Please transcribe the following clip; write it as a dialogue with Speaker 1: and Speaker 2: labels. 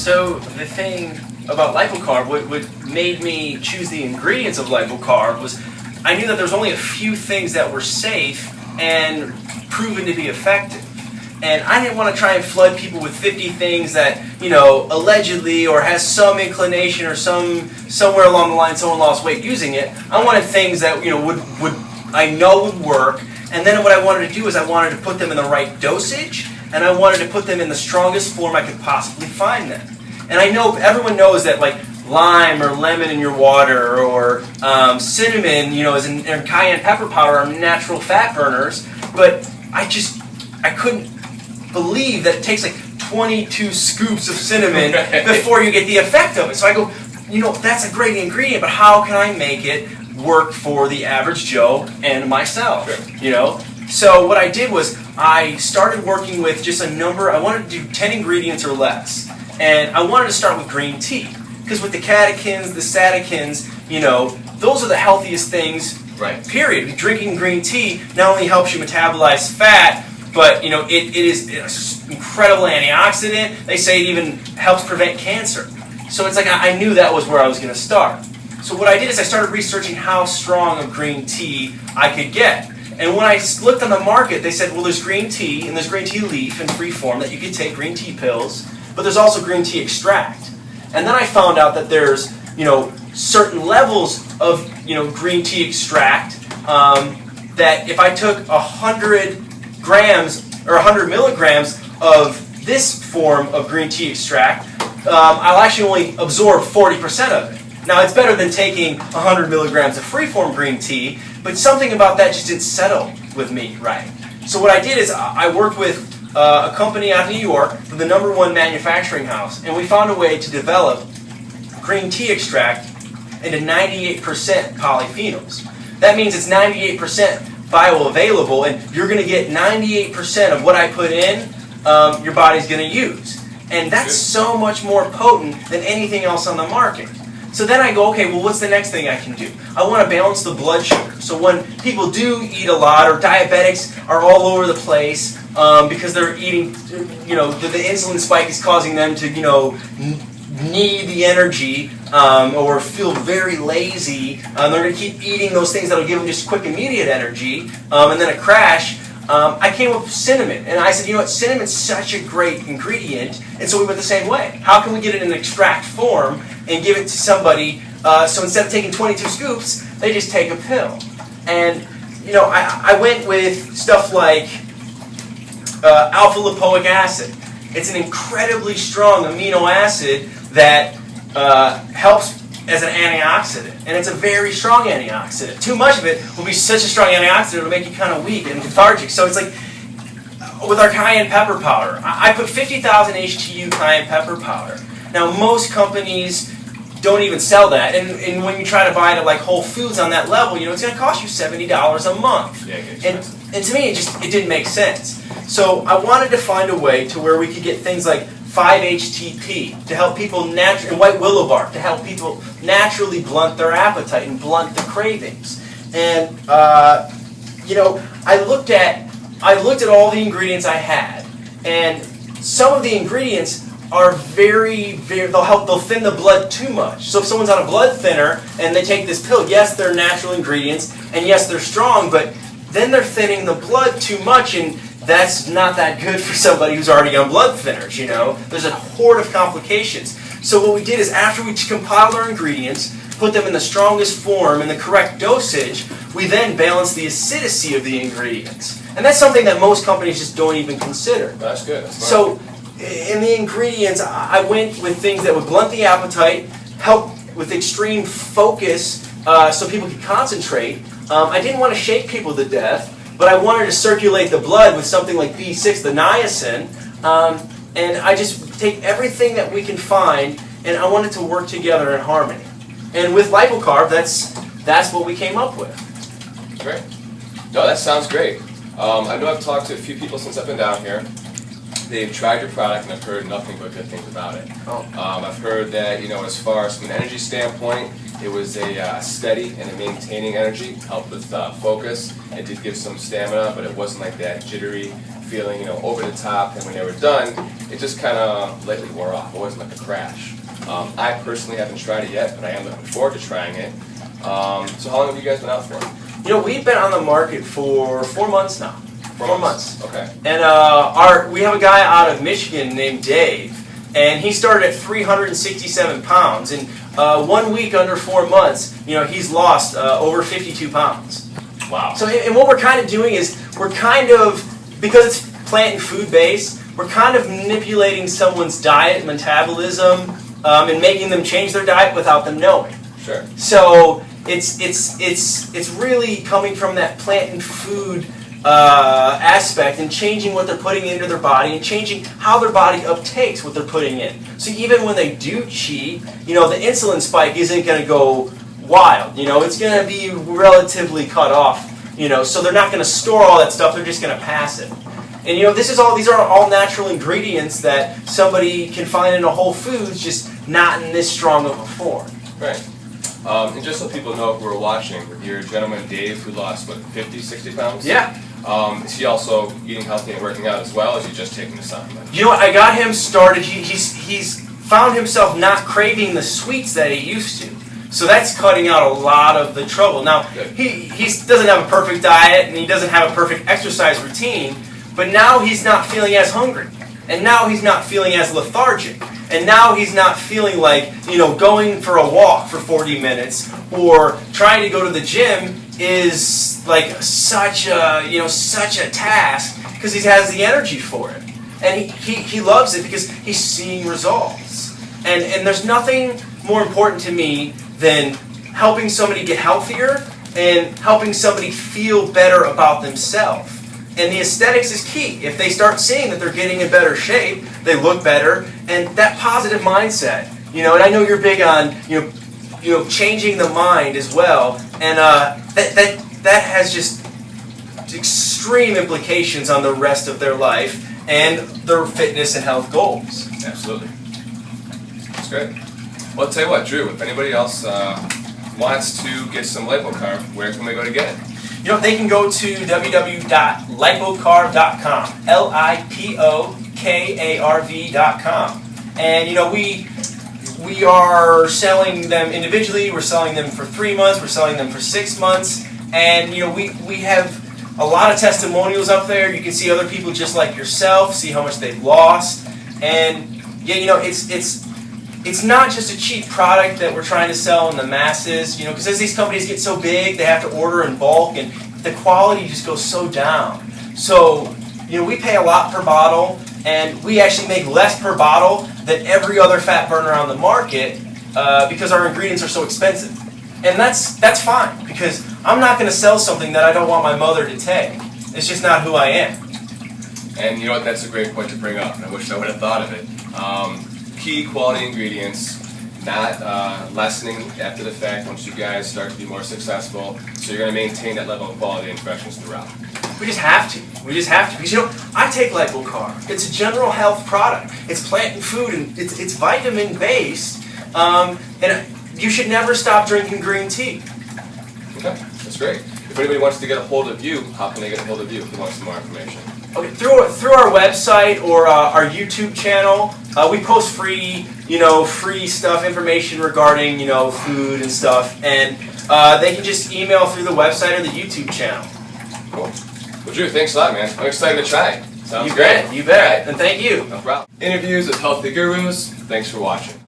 Speaker 1: So the thing about Lipokarv, what made me choose the ingredients of Lipokarv was I knew that there was only a few things that were safe and proven to be effective. And I didn't want to try and flood people with 50 things that, you know, allegedly or has some inclination or somewhere along the line someone lost weight using it. I wanted things that, you know, would I know would work. And then what I wanted to do is I wanted to put them in the right dosage, and I wanted to put them in the strongest form I could possibly find them. And I know everyone knows that, like, lime or lemon in your water or cinnamon, you know, and cayenne pepper powder are natural fat burners, but I couldn't believe that it takes like 22 scoops of cinnamon before you get the effect of it. So I go, you know, that's a great ingredient, but how can I make it work for the average Joe and myself? Sure. You know? So what I did was I started working with just a number. I wanted to do 10 ingredients or less. And I wanted to start with green tea. Because with the catechins, the catechins, you know, those are the healthiest things, right, period. Drinking green tea not only helps you metabolize fat, but, you know, it is an incredible antioxidant. They say it even helps prevent cancer. So it's like I knew that was where I was going to start. So what I did is I started researching how strong of green tea I could get. And when I looked on the market, they said, well, there's green tea, and there's green tea leaf in free form that you could take, green tea pills, but there's also green tea extract. And then I found out that there's, you know, certain levels of, you know, green tea extract that if I took 100 grams or 100 milligrams of this form of green tea extract, I'll actually only absorb 40% of it. Now, it's better than taking 100 milligrams of free-form green tea, but something about that just didn't settle with me right. So what I did is I worked with a company out of New York, the #1 manufacturing house, and we found a way to develop green tea extract into 98% polyphenols. That means it's 98% bioavailable, and you're going to get 98% of what I put in, your body's going to use. And that's so much more potent than anything else on the market. So then I go, okay, well, what's the next thing I can do? I want to balance the blood sugar. So when people do eat a lot, or diabetics are all over the place because they're eating, you know, the insulin spike is causing them to, you know, need the energy or feel very lazy. They're going to keep eating those things that will give them just quick, immediate energy, and then a crash. I came up with cinnamon, and I said, you know what, cinnamon's such a great ingredient, and so we went the same way. How can we get it in an extract form and give it to somebody, so instead of taking 22 scoops, they just take a pill? And, you know, I went with stuff like alpha-lipoic acid. It's an incredibly strong amino acid that helps as an antioxidant, and it's a very strong antioxidant. Too much of it will be such a strong antioxidant it'll make you kind of weak and lethargic. So it's like with our cayenne pepper powder, I put 50,000 HTU cayenne pepper powder. Now most companies don't even sell that, and when you try to buy it at like Whole Foods on that level, you know, it's going to cost you $70 a month. Yeah, and to me, it didn't make sense. So I wanted to find a way to where we could get things like 5-HTP to help people and white willow bark to help people naturally blunt their appetite and blunt the cravings. And you know, I looked at all the ingredients I had, and some of the ingredients are they'll thin the blood too much. So if someone's on a blood thinner and they take this pill, yes, they're natural ingredients, and yes, they're strong, but then they're thinning the blood too much, and that's not that good for somebody who's already on blood thinners, you know. There's a horde of complications. So what we did is after we compiled our ingredients, put them in the strongest form and the correct dosage, we then balanced the acidity of the ingredients. And that's something that most companies just don't even consider.
Speaker 2: That's good. That's
Speaker 1: so in the ingredients, I went with things that would blunt the appetite, help with extreme focus so people could concentrate. I didn't want to shake people to death, but I wanted to circulate the blood with something like B6, the niacin, and I just take everything that we can find, and I want it to work together in harmony. And with Lipokarv, that's what we came up with.
Speaker 2: Great. No, that sounds great. I know I've talked to a few people since I've been down here. They've tried your product, and I've heard nothing but good things about it. I've heard that, you know, as far as from an energy standpoint, it was a steady and a maintaining energy, helped with focus. It did give some stamina, but it wasn't like that jittery feeling, you know, over the top. And when they were done, it just kind of lately wore off. It wasn't like a crash. I personally haven't tried it yet, but I am looking forward to trying it. So how long have you guys been out for?
Speaker 1: You know, we've been on the market for 4 months now. 4 months.
Speaker 2: Okay.
Speaker 1: And we have a guy out of Michigan named Dave, and he started at 367 pounds. And 1 week, under 4 months, you know, he's lost over 52 pounds.
Speaker 2: Wow.
Speaker 1: So, and what we're kind of doing is we're kind of, because it's plant and food based, we're kind of manipulating someone's diet, metabolism, and making them change their diet without them knowing.
Speaker 2: Sure.
Speaker 1: So it's really coming from that plant and food aspect and changing what they're putting into their body and changing how their body uptakes what they're putting in. So even when they do cheat, you know, the insulin spike isn't going to go wild. You know, it's going to be relatively cut off. You know, so they're not going to store all that stuff. They're just going to pass it. And you know, these are all natural ingredients that somebody can find in a Whole Foods, just not in this strong of a form.
Speaker 2: Right. And just so people know who are watching, with your gentleman Dave, who lost, what, 50, 60 pounds?
Speaker 1: Yeah.
Speaker 2: Is he also eating healthy and working out as well, or is he just taking the supplement?
Speaker 1: You know what, I got him started, he's found himself not craving the sweets that he used to. So that's cutting out a lot of the trouble. Now, he doesn't have a perfect diet, and he doesn't have a perfect exercise routine, but now he's not feeling as hungry. And now he's not feeling as lethargic. And now he's not feeling like, you know, going for a walk for 40 minutes or trying to go to the gym is like such a task, because he has the energy for it. And he loves it because he's seeing results. And there's nothing more important to me than helping somebody get healthier and helping somebody feel better about themselves. And the aesthetics is key. If they start seeing that they're getting in better shape, they look better, and that positive mindset. You know, and I know you're big on you know changing the mind as well, and that has just extreme implications on the rest of their life and their fitness and health goals.
Speaker 2: Absolutely. That's great. Well, I'll tell you what, Drew, if anybody else wants to get some Lipokarv, where can they go to get it?
Speaker 1: You know, they can go to www.lipokarv.com, Lipokarv.com. And, you know, we are selling them individually, we're selling them for 3 months, we're selling them for 6 months, and, you know, we have a lot of testimonials up there. You can see other people just like yourself, see how much they've lost, and, yeah, you know, it's not just a cheap product that we're trying to sell in the masses, you know, because as these companies get so big, they have to order in bulk, and the quality just goes so down. So, you know, we pay a lot per bottle, and we actually make less per bottle than every other fat burner on the market because our ingredients are so expensive. And that's fine, because I'm not going to sell something that I don't want my mother to take. It's just not who I am.
Speaker 2: And you know what, that's a great point to bring up, and I wish I would have thought of it. Key quality ingredients, not lessening after the fact once you guys start to be more successful. So you're going to maintain that level of quality and freshness throughout.
Speaker 1: We just have to. We just have to. Because, you know, I take Lipokarv. It's a general health product. It's plant and food, and it's vitamin based. And you should never stop drinking green tea.
Speaker 2: Okay, that's great. If anybody wants to get a hold of you, how can they get a hold of you if they want some more information?
Speaker 1: Okay, through our website or our YouTube channel, we post free stuff, information regarding, you know, food and stuff, and they can just email through the website or the YouTube channel.
Speaker 2: Cool. Well, Drew, thanks a lot, man. I'm excited to try it. Sounds
Speaker 1: you
Speaker 2: great.
Speaker 1: Bet, you bet, and thank you.
Speaker 2: No problem. Interviews with healthy gurus. Thanks for watching.